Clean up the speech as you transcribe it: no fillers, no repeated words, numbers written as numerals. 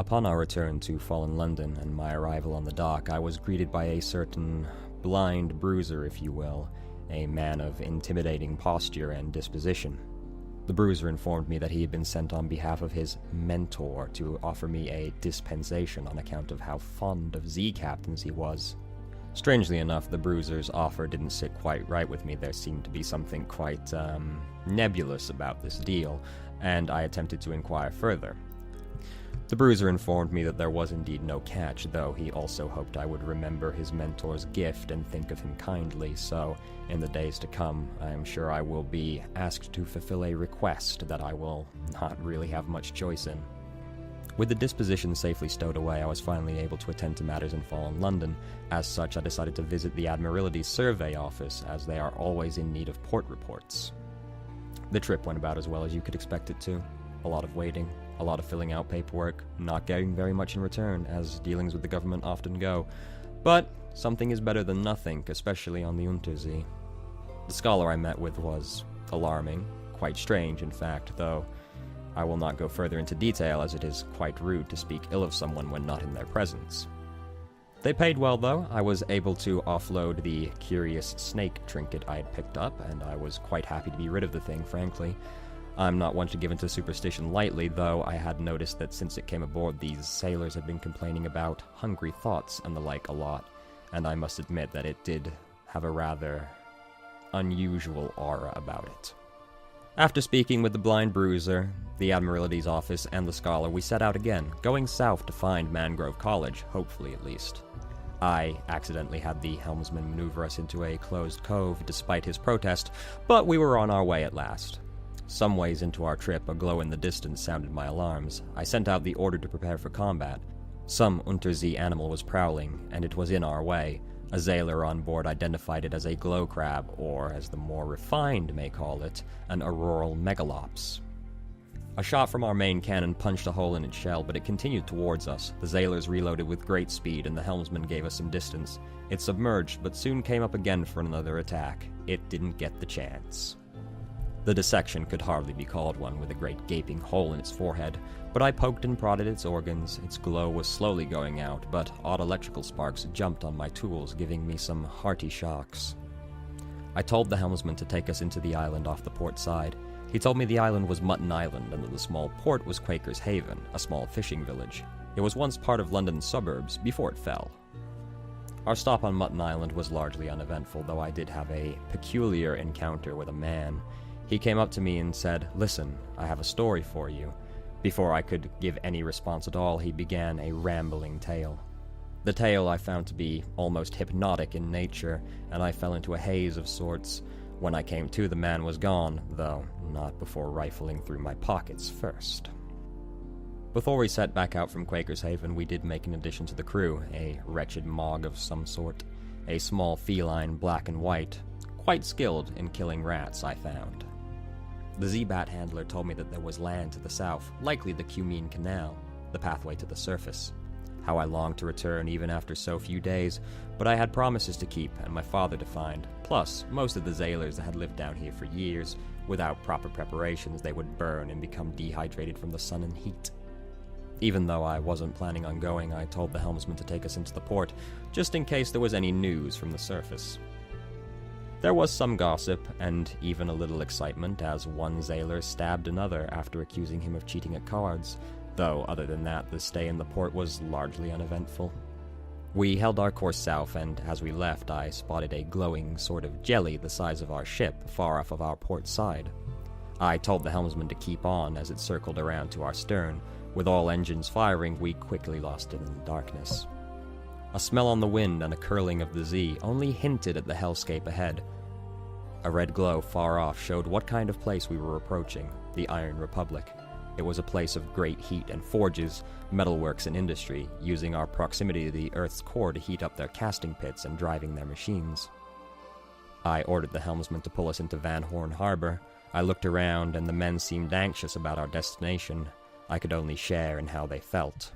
Upon our return to fallen London and my arrival on the dock, I was greeted by a certain blind Bruiser, if you will, a man of intimidating posture and disposition. The Bruiser informed me that he had been sent on behalf of his mentor to offer me a dispensation on account of how fond of Z-captains he was. Strangely enough, the Bruiser's offer didn't sit quite right with me. There seemed to be something quite, nebulous about this deal, and I attempted to inquire further. The Bruiser informed me that there was indeed no catch, though he also hoped I would remember his mentor's gift and think of him kindly, so in the days to come, I am sure I will be asked to fulfill a request that I will not really have much choice in. With the disposition safely stowed away, I was finally able to attend to matters in fallen London. As such, I decided to visit the Admiralty survey office, as they are always in need of port reports. The trip went about as well as you could expect it to. A lot of waiting, a lot of filling out paperwork, not getting very much in return, as dealings with the government often go. But something is better than nothing, especially on the Unterzee. The scholar I met with was alarming, quite strange in fact, though I will not go further into detail as it is quite rude to speak ill of someone when not in their presence. They paid well though. I was able to offload the curious snake trinket I had picked up, and I was quite happy to be rid of the thing, frankly. I'm not one to give into superstition lightly, though I had noticed that since it came aboard, these sailors had been complaining about hungry thoughts and the like a lot, and I must admit that it did have a rather unusual aura about it. After speaking with the blind Bruiser, the Admiralty's office, and the scholar, we set out again, going south to find Mangrove College, hopefully at least. I accidentally had the helmsman maneuver us into a closed cove despite his protest, but we were on our way at last. Some ways into our trip, a glow in the distance sounded my alarms. I sent out the order to prepare for combat. Some Unterzee animal was prowling, and it was in our way. A sailor on board identified it as a glow crab, or, as the more refined may call it, an auroral megalops. A shot from our main cannon punched a hole in its shell, but it continued towards us. The sailors reloaded with great speed, and the helmsman gave us some distance. It submerged, but soon came up again for another attack. It didn't get the chance. The dissection could hardly be called one, with a great gaping hole in its forehead, but I poked and prodded its organs. Its glow was slowly going out, but odd electrical sparks jumped on my tools, giving me some hearty shocks. I told the helmsman to take us into the island off the port side. He told me the island was Mutton Island, and that the small port was Quaker's Haven, a small fishing village. It was once part of London's suburbs, before it fell. Our stop on Mutton Island was largely uneventful, though I did have a peculiar encounter with a man. He came up to me and said, "Listen, I have a story for you." Before I could give any response at all, he began a rambling tale. The tale I found to be almost hypnotic in nature, and I fell into a haze of sorts. When I came to, the man was gone, though not before rifling through my pockets first. Before we set back out from Quaker's Haven, we did make an addition to the crew, a wretched mog of some sort, a small feline, black and white, quite skilled in killing rats, I found. The Z-Bat handler told me that there was land to the south, likely the Canal, the pathway to the surface. How I longed to return even after so few days, but I had promises to keep and my father to find. Plus, most of the sailors that had lived down here for years, without proper preparations, they would burn and become dehydrated from the sun and heat. Even though I wasn't planning on going, I told the helmsman to take us into the port, just in case there was any news from the surface. There was some gossip, and even a little excitement, as one sailor stabbed another after accusing him of cheating at cards, though other than that, the stay in the port was largely uneventful. We held our course south, and as we left, I spotted a glowing sort of jelly the size of our ship, far off of our port side. I told the helmsman to keep on as it circled around to our stern. With all engines firing, we quickly lost it in the darkness. A smell on the wind and a curling of the Z only hinted at the hellscape ahead. A red glow far off showed what kind of place we were approaching, the Iron Republic. It was a place of great heat and forges, metalworks and industry, using our proximity to the Earth's core to heat up their casting pits and driving their machines. I ordered the helmsman to pull us into Van Horn Harbor. I looked around, and the men seemed anxious about our destination. I could only share in how they felt.